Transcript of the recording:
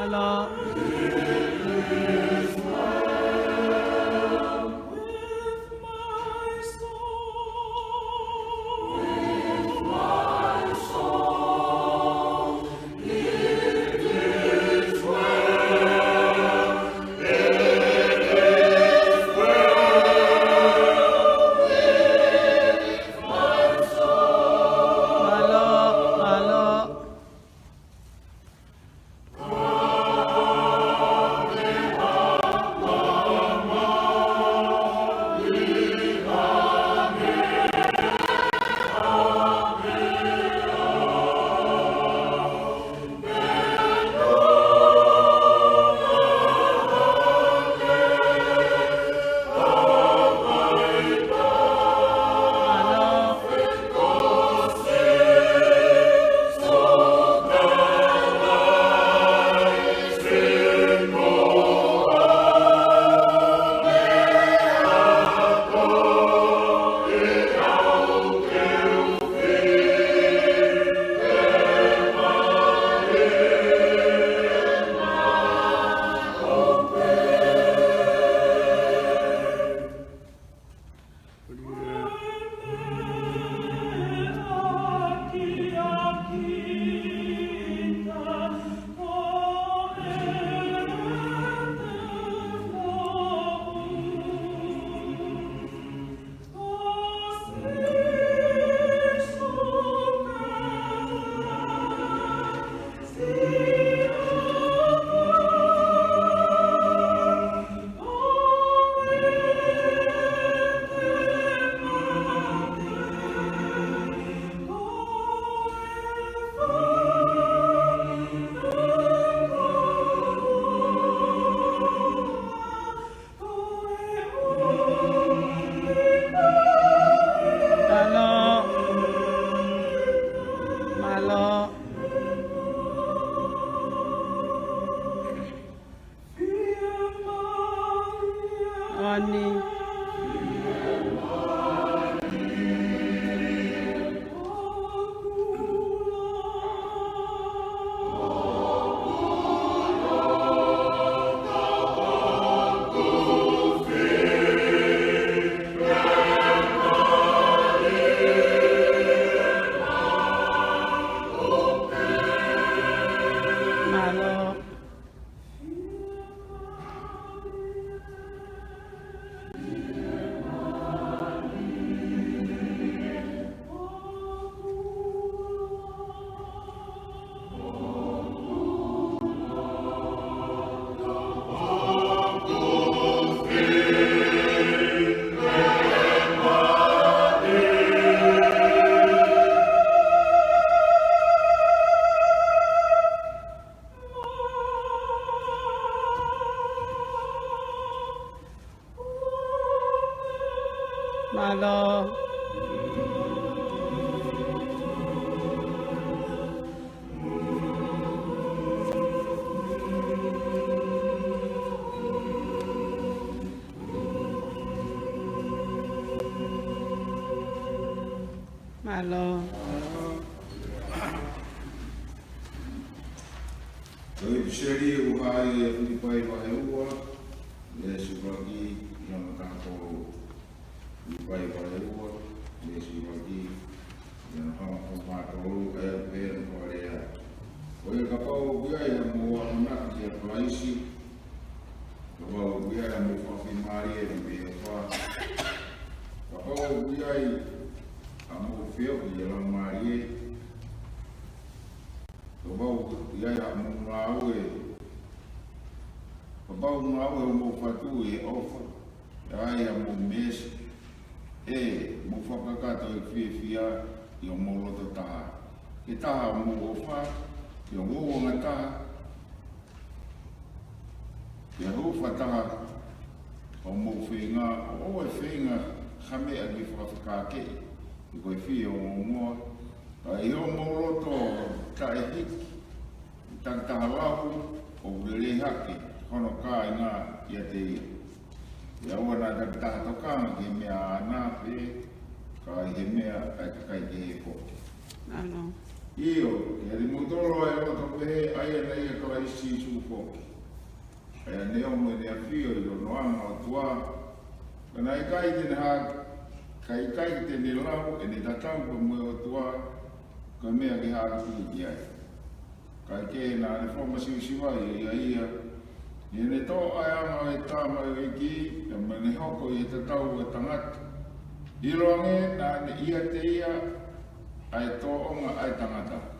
Malo. Malo. Oi, Sherry, o Rai, o pai vai rua, e se aqui, não tá com o pai vai rua, e se aqui, não tá com o mato, é bem coreia. Oi, capau, o gai é mo anak dia paisi, capau o gai é mo confirmari de bem fa, capau o gai amo fio de la Maria. Bau ia ia mau mo fatu e ofa ia mo mes mo fakaka to fia yo mo lo ta kita mo ofa yo mo ngata ya ho fata o mo finga khame ali fakaka ke ko fio mo yo mo lo to kai tanta halau o lele haki kono ka ina ia te ia wana tanta toka ki mea ana pe ka he mea kai te he ko Malo. Io, ke ali motoro e o to pe ai na ia kala isi su foki. Ai ne o mo ne afio i no anga o tua. Kana i kai te ha kai te ne lau e ne tatau ko mo o tua ka mea ki ha ki ai. Kai ke na le forma siwa ia ni ne to ai anga e tama e ki e me ne hoko i tatau e tangata. I ronge na ne ia te ia ai to onga ai tangata.